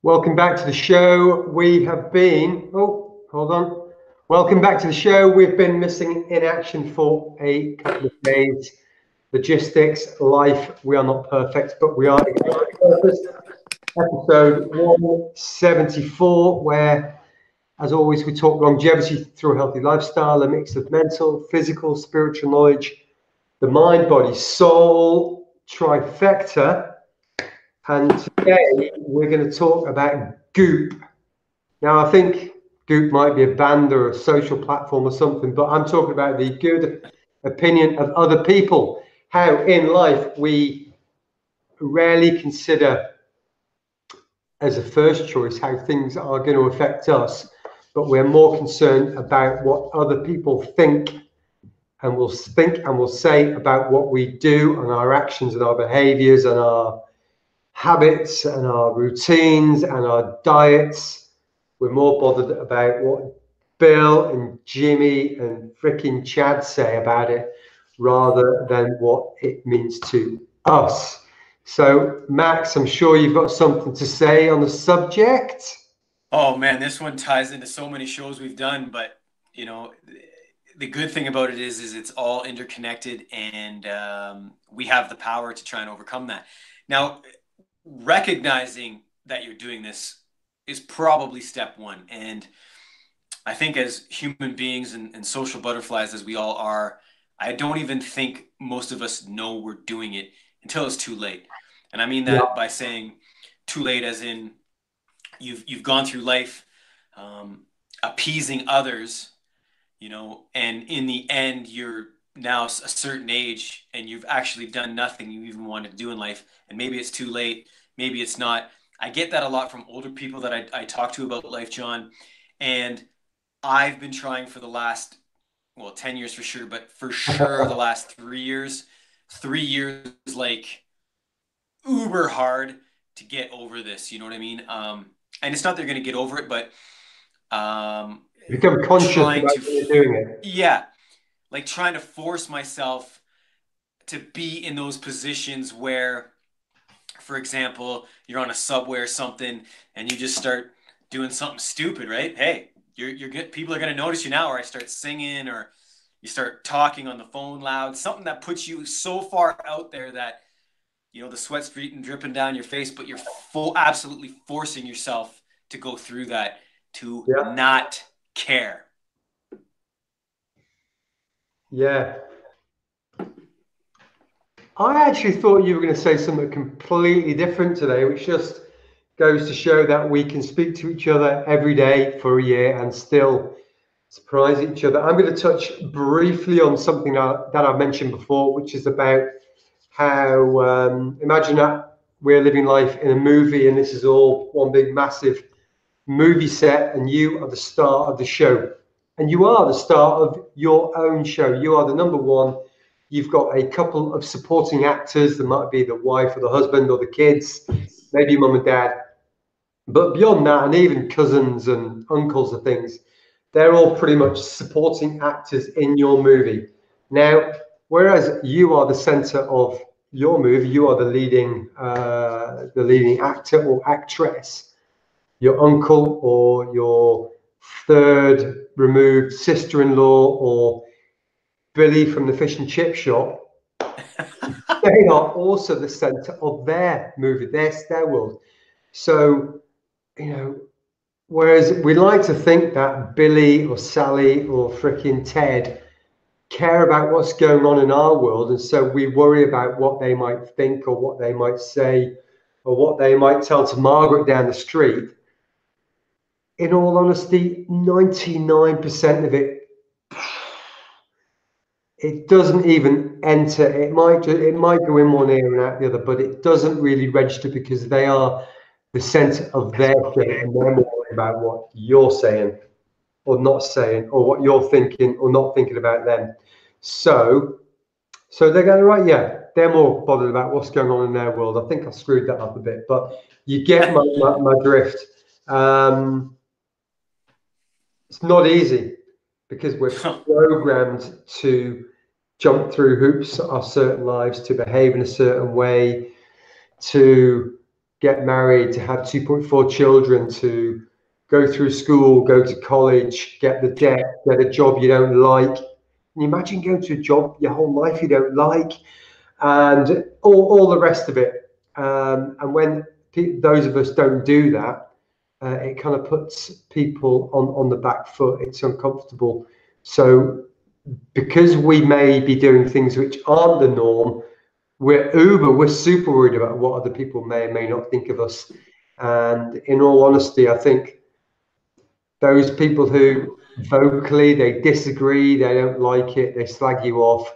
Welcome back to the show. We have been, oh, hold on. Welcome back to the show. We've been missing in action for a couple of days. Logistics, life, we are not perfect, but we are purpose. Episode 174, where, as always, we talk longevity through a healthy lifestyle, a mix of mental, physical, spiritual knowledge, the mind, body, soul, trifecta. And today we're going to talk about GOOP. Now, I think GOOP might be a band or a social platform or something, but I'm talking about the good opinion of other people. How in life we rarely consider as a first choice how things are going to affect us, but we're more concerned about what other people think and will say about what we do and our actions and our behaviors and our habits and our routines and our diets. We're more bothered about what Bill and Jimmy and fricking Chad say about it rather than what it means to us. So, Max, I'm sure you've got something to say on the subject. Oh man, this one ties into so many shows we've done, but you know, the good thing about it is it's all interconnected, and we have the power to try and overcome that. Now, recognizing that you're doing this is probably step one, and I think as human beings and social butterflies as we all are, I don't even think most of us know we're doing it until it's too late. And I mean Yeah, that by saying too late as in you've gone through life appeasing others, and in the end you're now a certain age and you've actually done nothing you even wanted to do in life, and maybe it's too late, maybe it's not. I get that a lot from older people that I talk to about life, John, and I've been trying for the last, well, 10 years for sure, but for sure the last 3 years, 3 years, like uber hard to get over this. You know what I mean? And it's not they're going to get over it, but um, become conscious trying about to, what you're doing it. yeah, like trying to force myself to be in those positions where, for example, you're on a subway or something and you just start doing something stupid, right? Hey, you're good. People are going to notice you now, or I start singing, or you start talking on the phone loud, something that puts you so far out there that the sweat's dripping down your face, but you're absolutely forcing yourself to go through that, to Yeah, not care. yeah. I actually thought you were going to say something completely different today, which just goes to show that we can speak to each other every day for a year and still surprise each other. I'm going to touch briefly on something that I've mentioned before, which is about how imagine that we're living life in a movie and this is all one big massive movie set, and you are the star of the show. And you are the star of your own show. You are the number one. You've got a couple of supporting actors. There might be the wife or the husband or the kids, maybe mum and dad. But beyond that, and even cousins and uncles and things, they're all pretty much supporting actors in your movie. Now, whereas you are the center of your movie, you are the leading actor or actress. Your uncle or your third removed sister-in-law or Billy from the fish and chip shop, they are also the center of their movie, their world. So, you know, whereas we like to think that Billy or Sally or fricking Ted care about what's going on in our world, and so we worry about what they might think or what they might say or what they might tell to Margaret down the street. In all honesty, 99% of it doesn't even enter. It might go in one ear and out the other, but it doesn't really register because they are the center of their show, and they're more worried about what you're saying or not saying, or what you're thinking or not thinking about them. So, so they're going right. Yeah, they're more bothered about what's going on in their world. I think I screwed that up a bit, but you get my drift. Um, it's not easy because we're programmed to jump through hoops of certain lives, to behave in a certain way, to get married, to have 2.4 children, to go through school, go to college, get the debt, get a job you don't like. Can you imagine going to a job your whole life you don't like, and all the rest of it? And when those of us don't do that, it kind of puts people on the back foot. It's uncomfortable. So because we may be doing things which aren't the norm, we're super worried about what other people may or may not think of us. And in all honesty, I think those people who vocally they disagree, they don't like it, they slag you off,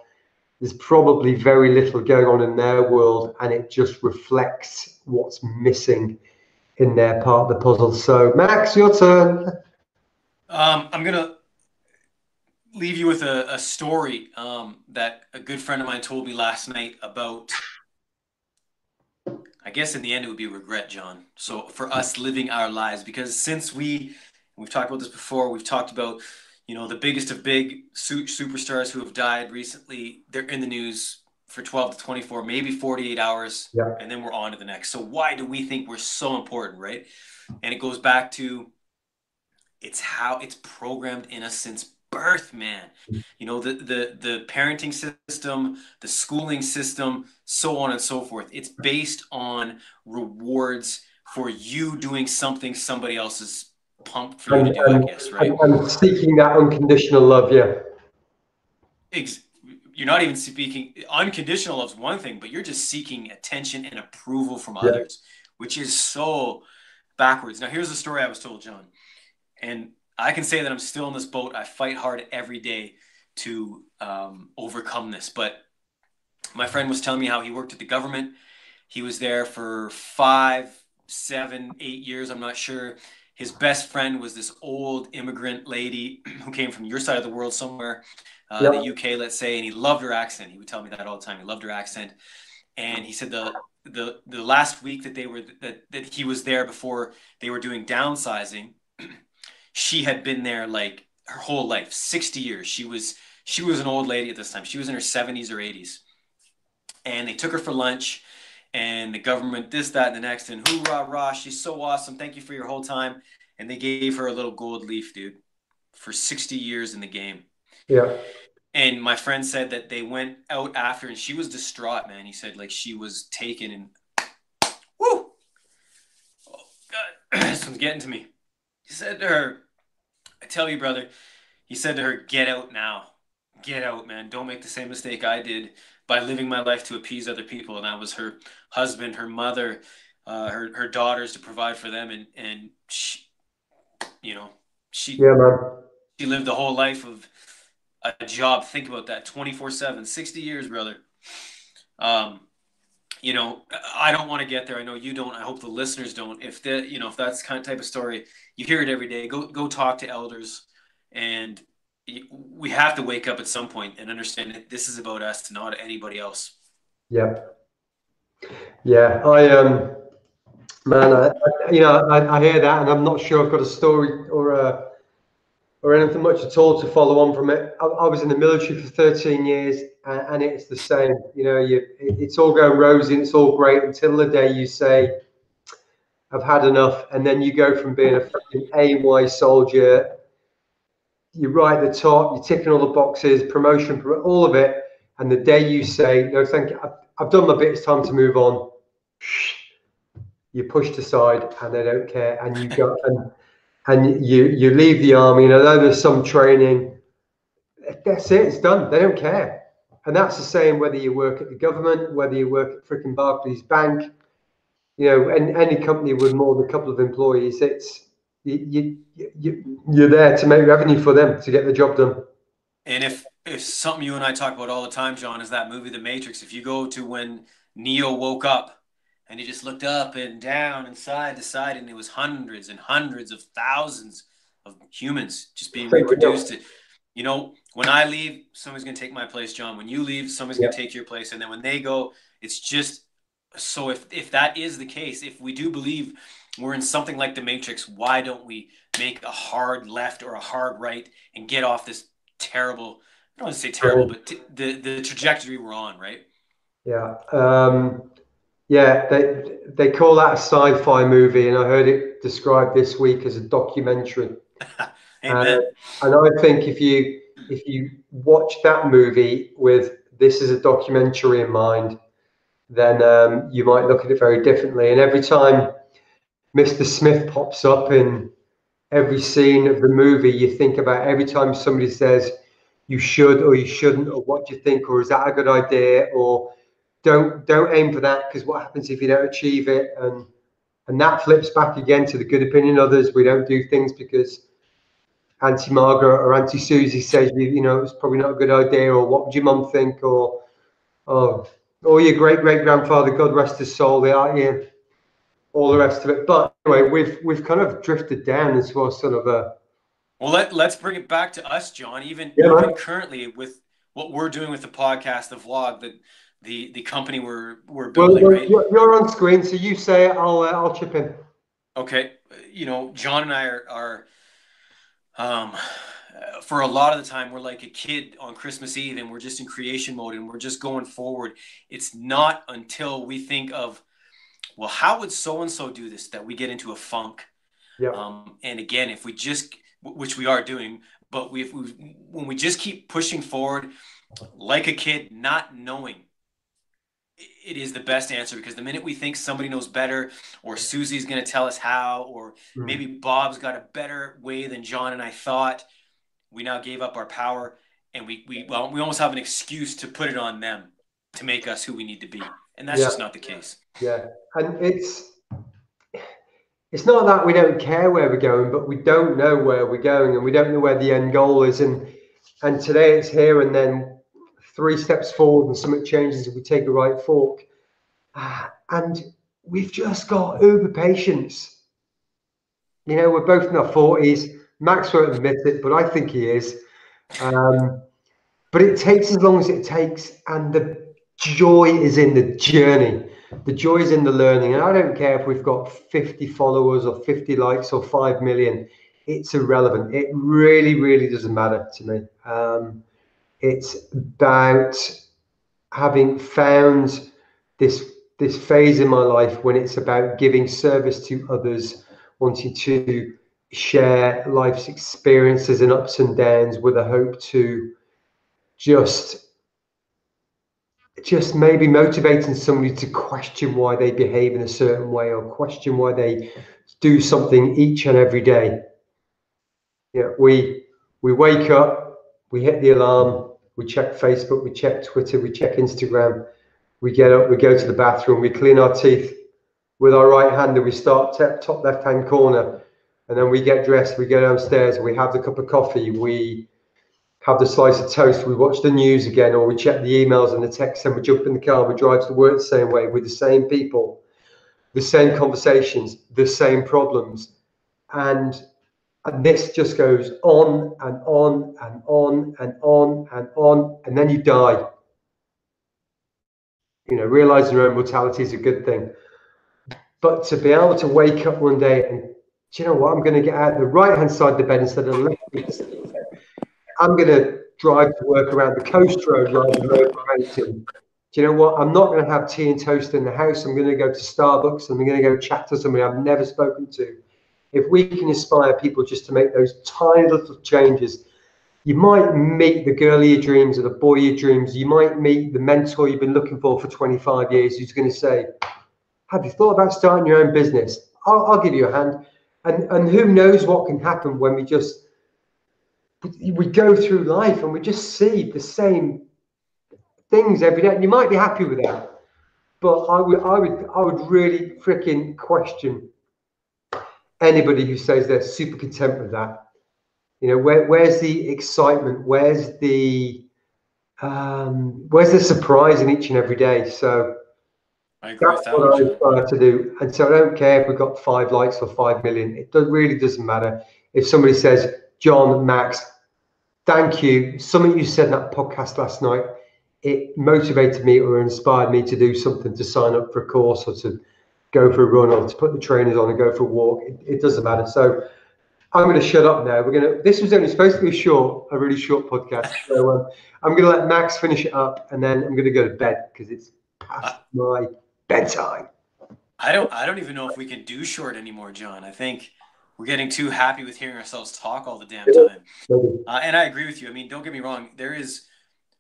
there's probably very little going on in their world, and it just reflects what's missing in their part of the puzzle. So, Max, your turn. I'm gonna leave you with a story that a good friend of mine told me last night about. I guess in the end it would be regret, John. So for us living our lives, because since we've talked about this before, we've talked about, the biggest of big superstars who have died recently. They're in the news for 12 to 24, maybe 48 hours, Yeah. and then we're on to the next. So why do we think we're so important, right? And it goes back to it's how it's programmed in us since birth, man. The parenting system, the schooling system, so on and so forth. It's based on rewards for you doing something somebody else is pumped for you to And, do, I and, guess, and, right? and seeking that unconditional love, yeah. Ex- you're not even speaking unconditional love's one thing, but you're just seeking attention and approval from Yeah. others, which is so backwards. Now, here's a story I was told, John. And I can say that I'm still in this boat. I fight hard every day to overcome this. But my friend was telling me how he worked at the government. He was there for 5, 7, 8 years. I'm not sure. His best friend was this old immigrant lady who came from your side of the world somewhere, the Yeah. UK, let's say, and he loved her accent. He would tell me that all the time. He loved her accent. And he said the last week that that he was there before they were doing downsizing, she had been there like her whole life, 60 years. She was an old lady at this time. She was in her 70s or 80s. And they took her for lunch and the government this, that, and the next, and hoorah, rah, she's so awesome. Thank you for your whole time. And they gave her a little gold leaf, dude, for 60 years in the game. Yeah. And my friend said that they went out after and she was distraught, man. He said like she was taken and whoo, oh God, this one's getting to me. He said to her, I tell you, brother, he said to her, get out now. Get out, man. Don't make the same mistake I did by living my life to appease other people. And that was her husband, her mother, her daughters to provide for them. And she, you know, she, Yeah, man. she lived the whole life of a job. Think about that 24/7, 60 years, brother. Um, I don't want to get there. I know you don't. I hope the listeners don't. If that's the kind of type of story, you hear it every day. Go talk to elders, and we have to wake up at some point and understand that this is about us, not anybody else. Yeah. Yeah. Man, I hear that, and I'm not sure I've got a story or anything much at all to follow on from it. I was in the military for 13 years, and it's the same. It's all going rosy and it's all great until the day you say, "I've had enough," and then you go from being a fucking AY soldier, you're right at the top, you're ticking all the boxes, promotion, all of it, and the day you say, "No, thank you, I've done my bit. It's time to move on," you're pushed aside, and they don't care, and you go and you leave the army. And although there's some training, that's it. It's done. They don't care. And that's the same whether you work at the government, whether you work at frickin' Barclays Bank, and any company with more than a couple of employees. It's you're there to make revenue for them to get the job done. And if something you and I talk about all the time, John, is that movie, The Matrix. If you go to when Neo woke up and he just looked up and down and side to side, and it was hundreds and hundreds of thousands of humans just being reproduced. When I leave, somebody's going to take my place, John. When you leave, somebody's Yeah, going to take your place. And then when they go, it's just so if that is the case, if we do believe we're in something like the Matrix, why don't we make a hard left or a hard right and get off this terrible, I don't want to say terrible, but the trajectory we're on, right? yeah. Yeah, they call that a sci-fi movie, and I heard it described this week as a documentary. Amen. And I think if you watch that movie with this as a documentary in mind, then you might look at it very differently. And every time Mr. Smith pops up in every scene of the movie, you think about every time somebody says you should or you shouldn't, or what do you think, or is that a good idea, or don't aim for that because what happens if you don't achieve it, and that flips back again to the good opinion of others. We don't do things because Auntie Margaret or Auntie Susie says you know it's probably not a good idea, or what would your mum think, or your great great grandfather, God rest his soul, they are you, all the rest of it. But anyway, we've kind of drifted down into a sort of a Well, let's bring it back to us, John. yeah, Even man. currently with what we're doing with the podcast, the vlog, the company we're Well, building, right? you're on screen, so you say it. I'll chip in. Okay, you know, John and I are um, for a lot of the time we're like a kid on Christmas Eve, and we're just in creation mode, and we're just going forward. It's not until we think of, well, how would so and so do this, that we get into a funk. Yeah. And again, if we just, which we are doing, but when we just keep pushing forward like a kid, not knowing, it is the best answer, because the minute we think somebody knows better, or Susie's going to tell us how, or maybe Bob's got a better way than John and I thought, we now gave up our power, and we almost have an excuse to put it on them to make us who we need to be. And that's just not the case. Yeah. And it's not that we don't care where we're going, but we don't know where we're going, and we don't know where the end goal is. And today it's here, and then 3 steps forward and something changes if we take a right fork. And we've just got uber patience. You know, we're both in our 40s. Max won't admit it, but I think he is. But it takes as long as it takes, and the joy is in the journey. The joy is in the learning. And I don't care if we've got 50 followers or 50 likes or 5 million. It's irrelevant. It really, really doesn't matter to me. It's about having found this phase in my life when it's about giving service to others, wanting to share life's experiences and ups and downs with a hope to just maybe motivating somebody to question why they behave in a certain way, or question why they do something each and every day. Yeah, we wake up, we hit the alarm, we check Facebook, we check Twitter, we check Instagram, we get up, we go to the bathroom, we clean our teeth with our right hand, and we start top left hand corner, and then we get dressed, we go downstairs, we have the cup of coffee, we have the slice of toast, we watch the news again, or we check the emails and the texts, and we jump in the car, we drive to work the same way with the same people, the same conversations, the same problems. And this just goes on and on and on and on and on, and then you die. You know, realizing your own mortality is a good thing. But to be able to wake up one day and, do you know what, I'm going to get out the right-hand side of the bed instead of the left. I'm going to drive to work around the coast road rather than over mountain. Do you know what? I'm not going to have tea and toast in the house. I'm going to go to Starbucks, and I'm going to go chat to somebody I've never spoken to. If we can inspire people just to make those tiny little changes, you might meet the girl of your dreams or the boy of your dreams. You might meet the mentor you've been looking for 25 years, who's going to say, have you thought about starting your own business? I'll give you a hand. And who knows what can happen when we go through life and we just see the same things every day. And you might be happy with that, but I would really freaking question anybody who says they're super content with that. You know, where's the excitement? Where's the surprise in each and every day? So I agree with that's that what one, I try to do. And so I don't care if we've got 5 likes or 5 million. It really doesn't matter. If somebody says, John, Max, thank you. Something you said in that podcast last night, it motivated me or inspired me to do something, to sign up for a course or to go for a run or to put the trainers on and go for a walk. It doesn't matter. So I'm going to shut up now. This was only supposed to be a really short podcast. So I'm going to let Max finish it up, and then I'm going to go to bed because it's past my bedtime. I don't even know if we can do short anymore, John. I think we're getting too happy with hearing ourselves talk all the damn time. And I agree with you. I mean, don't get me wrong.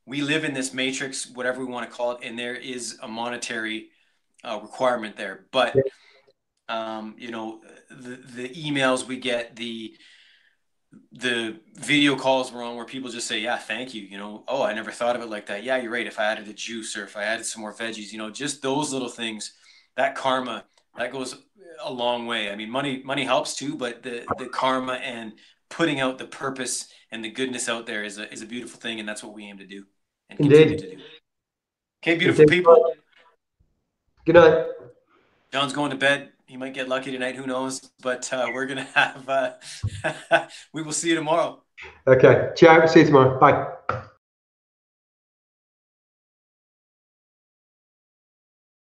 We live in this matrix, whatever we want to call it, and there is a monetary requirement there. But you know, the emails we get, the video calls we're on where people just say, yeah, thank you. You know, oh, I never thought of it like that. Yeah, you're right. If I added a juice or if I added some more veggies, you know, just those little things, that karma, that goes a long way. I mean, money helps too, but the karma and putting out the purpose and the goodness out there is a beautiful thing. And that's what we aim to do and continue Indeed. to do. Okay, beautiful Indeed. people. Good night. John's going to bed. He might get lucky tonight. Who knows? But we're going to have, we will see you tomorrow. Okay. Ciao. See you tomorrow. Bye.